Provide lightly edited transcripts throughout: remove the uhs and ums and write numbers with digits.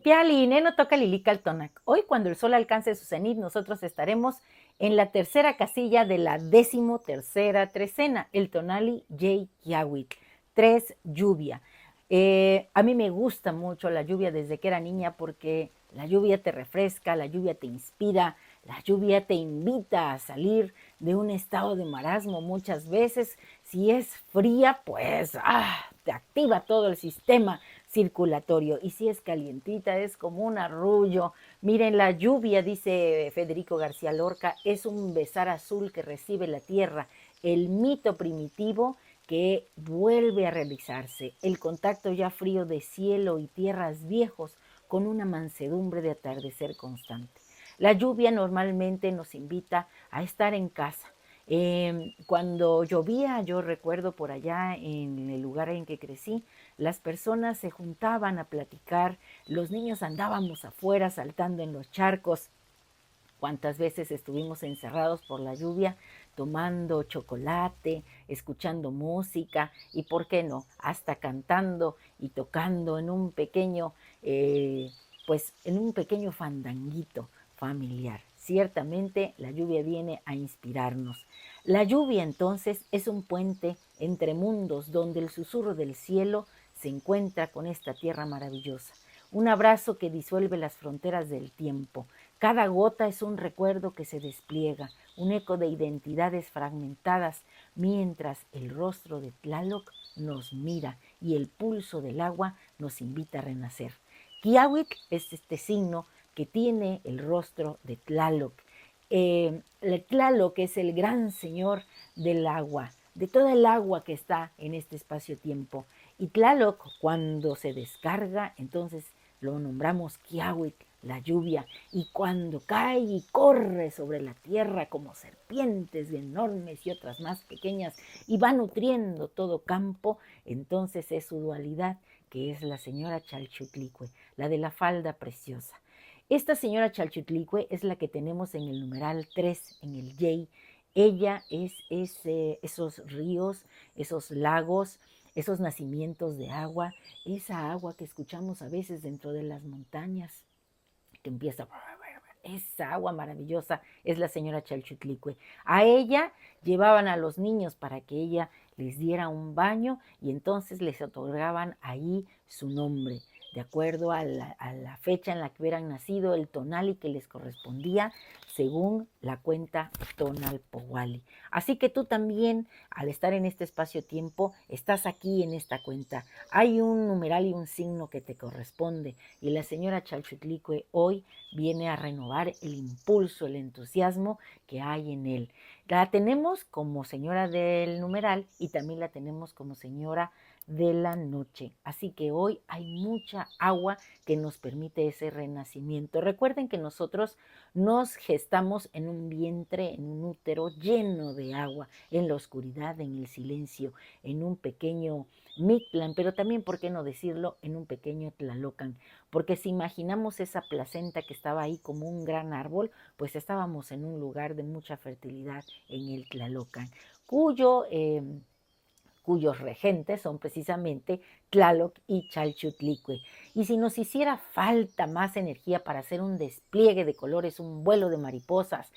Pialine no toca Lilical Tonac. Hoy, cuando el sol alcance su cenit, nosotros estaremos en la tercera casilla de la 13ª trecena, el Tonali Yay Kiawit, 3 lluvia. A mí me gusta mucho la lluvia desde que era niña porque la lluvia te refresca, la lluvia te inspira, la lluvia te invita a salir de un estado de marasmo muchas veces. Si es fría, pues te activa todo el sistema circulatorio. Y si es calientita, es como un arrullo. Miren, la lluvia, dice Federico García Lorca, es un besar azul que recibe la tierra, el mito primitivo que vuelve a realizarse, el contacto ya frío de cielo y tierras viejos con una mansedumbre de atardecer constante. La lluvia normalmente nos invita a estar en casa. Cuando llovía, yo recuerdo por allá en el lugar en que crecí, las personas se juntaban a platicar, los niños andábamos afuera saltando en los charcos. Cuántas veces estuvimos encerrados por la lluvia tomando chocolate, escuchando música y, ¿por qué no?, hasta cantando y tocando en un pequeño, pues en un pequeño fandanguito familiar. Ciertamente la lluvia viene a inspirarnos. La lluvia entonces es un puente entre mundos donde el susurro del cielo se encuentra con esta tierra maravillosa. Un abrazo que disuelve las fronteras del tiempo. Cada gota es un recuerdo que se despliega, un eco de identidades fragmentadas, mientras el rostro de Tlaloc nos mira y el pulso del agua nos invita a renacer. Kiawitl es este signo que tiene el rostro de Tlaloc. Tlaloc es el gran señor del agua, de toda el agua que está en este espacio-tiempo. Y Tlaloc, cuando se descarga, entonces lo nombramos Kiawitl, la lluvia, y cuando cae y corre sobre la tierra como serpientes enormes y otras más pequeñas y va nutriendo todo campo, entonces es su dualidad, que es la señora Chalchutlicue, la de la falda preciosa. Esta señora Chalchutlicue es la que tenemos en el numeral 3, en el Yei. Ella es esos ríos, esos lagos, esos nacimientos de agua, esa agua que escuchamos a veces dentro de las montañas, que empieza, esa agua maravillosa es la señora Chalchutlicue. A ella llevaban a los niños para que ella les diera un baño y entonces les otorgaban ahí su nombre, de acuerdo a la fecha en la que hubieran nacido, el tonali que les correspondía según la cuenta Tonalpohualli. Así que tú también, al estar en este espacio-tiempo, estás aquí en esta cuenta. Hay un numeral y un signo que te corresponde y la señora Chalchutlicue hoy viene a renovar el impulso, el entusiasmo que hay en él. La tenemos como señora del numeral y también la tenemos como señora de la noche. Así que hoy hay mucha agua que nos permite ese renacimiento. Recuerden que nosotros nos gestamos en un vientre, en un útero lleno de agua, en la oscuridad, en el silencio, en un pequeño Mictlán, pero también, ¿por qué no decirlo?, en un pequeño Tlalocan. Porque si imaginamos esa placenta que estaba ahí como un gran árbol, pues estábamos en un lugar de mucha fertilidad en el Tlalocan, cuyos regentes son precisamente Tlaloc y Chalchutlicue. Y si nos hiciera falta más energía para hacer un despliegue de colores, un vuelo de mariposas,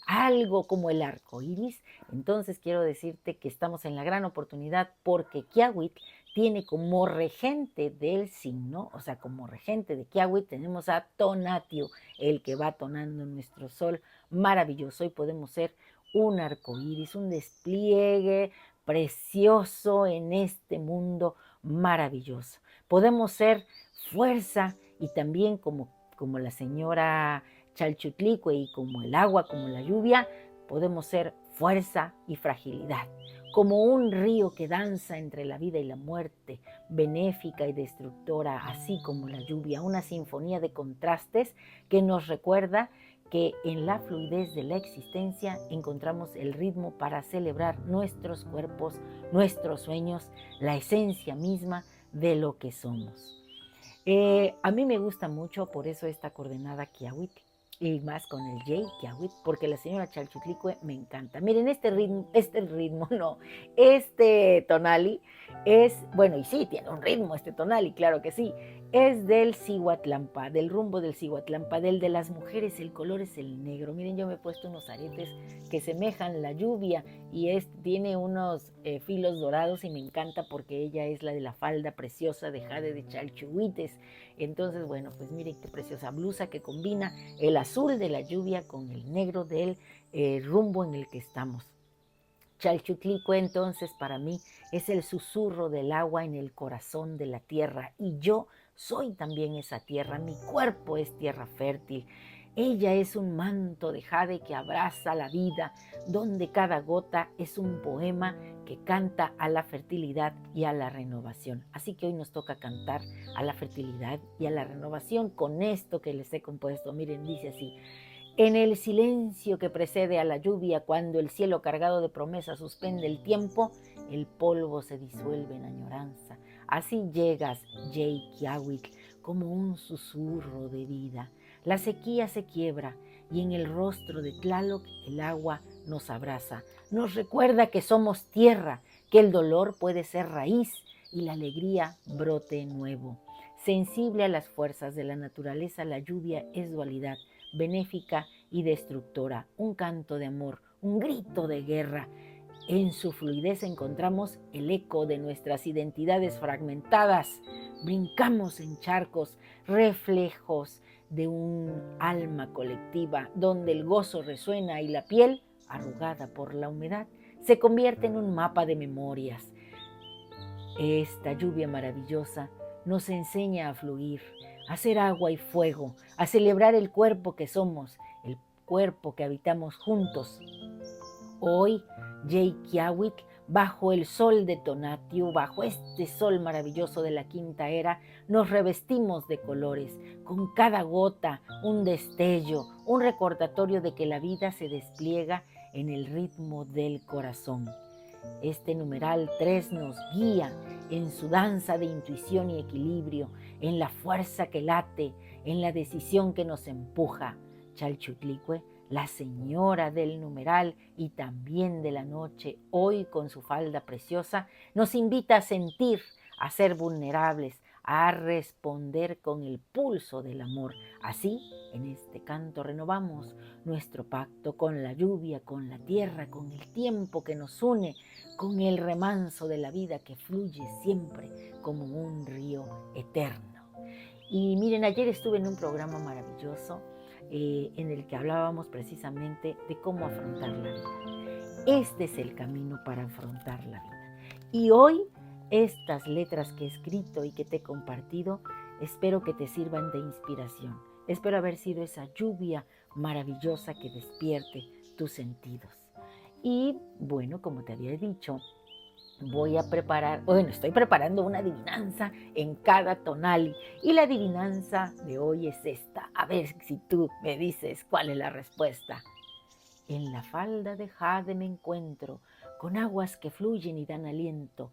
algo como el arco iris, entonces quiero decirte que estamos en la gran oportunidad porque Kiawit tiene como regente del signo, o sea, como regente de Kiawit, tenemos a Tonatiuh, el que va tonando nuestro sol maravilloso, y podemos ser un arco iris, un despliegue precioso en este mundo maravilloso. Podemos ser fuerza y también como la señora Chalchutlicue y como el agua, como la lluvia, podemos ser fuerza y fragilidad. Como un río que danza entre la vida y la muerte, benéfica y destructora, así como la lluvia, una sinfonía de contrastes que nos recuerda que en la fluidez de la existencia encontramos el ritmo para celebrar nuestros cuerpos, nuestros sueños, la esencia misma de lo que somos. A mí me gusta mucho, por eso esta coordenada Kiawit. y más con el Jay Kiawit, porque la señora Chalchutlicue me encanta. Miren, no, este tonali es, bueno, y sí, tiene un ritmo este tonali, claro que sí, es del Cihuatlampa, del rumbo del Cihuatlampa, del de las mujeres, el color es el negro. Miren, yo me he puesto unos aretes que semejan la lluvia y tiene unos filos dorados y me encanta porque ella es la de la falda preciosa de jade de Chalchuhuites. Entonces, bueno, pues miren qué preciosa blusa que combina el azul de la lluvia con el negro del rumbo en el que estamos. Chalchutlicue entonces para mí es el susurro del agua en el corazón de la tierra y yo soy también esa tierra, mi cuerpo es tierra fértil. Ella es un manto de jade que abraza la vida, donde cada gota es un poema que canta a la fertilidad y a la renovación. Así que hoy nos toca cantar a la fertilidad y a la renovación con esto que les he compuesto. Miren, dice así: en el silencio que precede a la lluvia, cuando el cielo cargado de promesas suspende el tiempo, el polvo se disuelve en añoranza. Así llegas, Jay Kiawit, como un susurro de vida. La sequía se quiebra y en el rostro de Tlaloc el agua nos abraza. Nos recuerda que somos tierra, que el dolor puede ser raíz y la alegría brote nuevo. Sensible a las fuerzas de la naturaleza, la lluvia es dualidad, benéfica y destructora, un canto de amor, un grito de guerra. En su fluidez encontramos el eco de nuestras identidades fragmentadas. Brincamos en charcos, reflejos de un alma colectiva, donde el gozo resuena y la piel, arrugada por la humedad, se convierte en un mapa de memorias. Esta lluvia maravillosa nos enseña a fluir, a ser agua y fuego, a celebrar el cuerpo que somos, el cuerpo que habitamos juntos. Hoy, Jay Kiawit, bajo el sol de Tonatiuh, bajo este sol maravilloso de la quinta era, nos revestimos de colores, con cada gota un destello, un recordatorio de que la vida se despliega en el ritmo del corazón. Este numeral 3 nos guía en su danza de intuición y equilibrio, en la fuerza que late, en la decisión que nos empuja. Chalchutlicue, la señora del numeral y también de la noche, hoy con su falda preciosa, nos invita a sentir, a ser vulnerables, a responder con el pulso del amor. Así, en este canto renovamos nuestro pacto con la lluvia, con la tierra, con el tiempo que nos une, con el remanso de la vida que fluye siempre como un río eterno. Y miren, ayer estuve en un programa maravilloso en el que hablábamos precisamente de cómo afrontar la vida. Este es el camino para afrontar la vida. Y hoy estas letras que he escrito y que te he compartido, espero que te sirvan de inspiración. Espero haber sido esa lluvia maravillosa que despierte tus sentidos. Y bueno, como te había dicho, estoy preparando una adivinanza en cada tonali. Y la adivinanza de hoy es esta. A ver si tú me dices cuál es la respuesta. En la falda de jade me encuentro, con aguas que fluyen y dan aliento.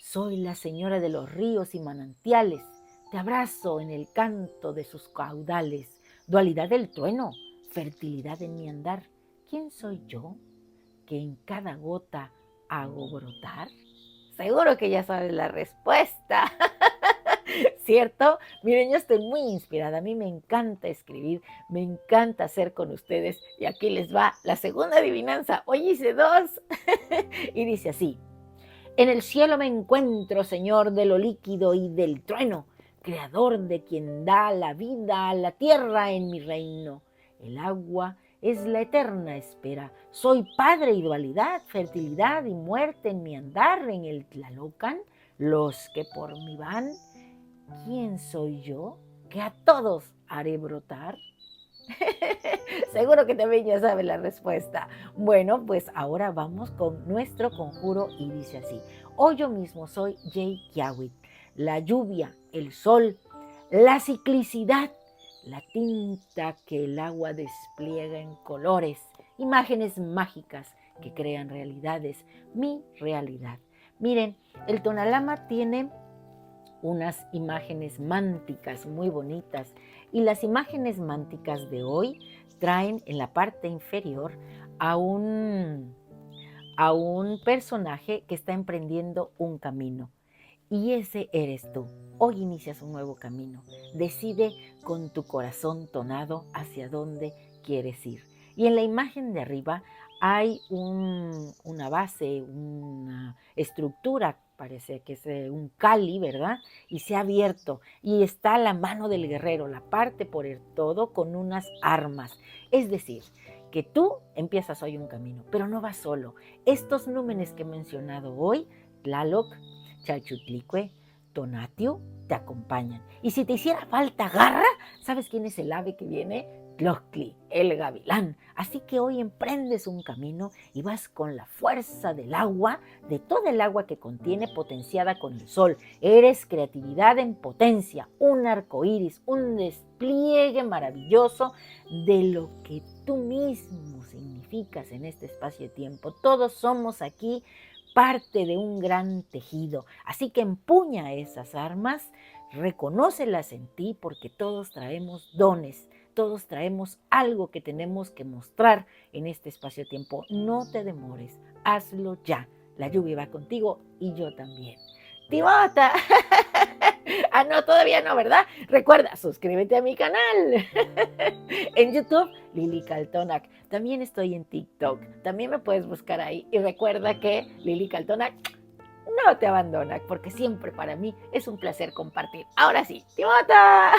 Soy la señora de los ríos y manantiales. Te abrazo en el canto de sus caudales. Dualidad del trueno, fertilidad en mi andar. ¿Quién soy yo que en cada gota hago brotar? Seguro que ya sabes la respuesta, ¿cierto? Miren, yo estoy muy inspirada, a mí me encanta escribir, me encanta hacer con ustedes y aquí les va la segunda adivinanza. Hoy hice dos y dice así: en el cielo me encuentro, Señor de lo líquido y del trueno, creador de quien da la vida a la tierra en mi reino. El agua es la eterna espera. Soy padre y dualidad, fertilidad y muerte en mi andar en el Tlalocan, los que por mí van. ¿Quién soy yo que a todos haré brotar? Seguro que también ya sabe la respuesta. Bueno, pues ahora vamos con nuestro conjuro y dice así: hoy yo mismo soy Jay Kiawit, la lluvia, el sol, la ciclicidad, la tinta que el agua despliega en colores, imágenes mágicas que crean realidades, mi realidad. Miren, el Tonalama tiene unas imágenes mánticas muy bonitas. Y las imágenes mánticas de hoy traen en la parte inferior a un personaje que está emprendiendo un camino. Y ese eres tú. Hoy inicias un nuevo camino. Decide con tu corazón tonado hacia dónde quieres ir. Y en la imagen de arriba hay una base, una estructura, parece que es un cáliz, ¿verdad? Y se ha abierto y está la mano del guerrero, la parte por el todo con unas armas. Es decir, que tú empiezas hoy un camino, pero no vas solo. Estos númenes que he mencionado hoy, Tlaloc, Chalchutlicue, Tonatiuh, te acompañan. Y si te hiciera falta garra, ¿sabes quién es el ave que viene? Tlochtli, el gavilán. Así que hoy emprendes un camino y vas con la fuerza del agua, de toda el agua que contiene, potenciada con el sol. Eres creatividad en potencia, un arco iris, un despliegue maravilloso de lo que tú mismo significas en este espacio de tiempo. Todos somos aquí parte de un gran tejido. Así que empuña esas armas, reconócelas en ti porque todos traemos dones, todos traemos algo que tenemos que mostrar en este espacio-tiempo. No te demores, hazlo ya. La lluvia va contigo y yo también. ¡Timota! Ah, no, todavía no, ¿verdad? Recuerda, suscríbete a mi canal. En YouTube, Lili Caltonac. También estoy en TikTok. También me puedes buscar ahí. Y recuerda que Lili Caltonac no te abandona, porque siempre para mí es un placer compartir. Ahora sí, ¡Timota!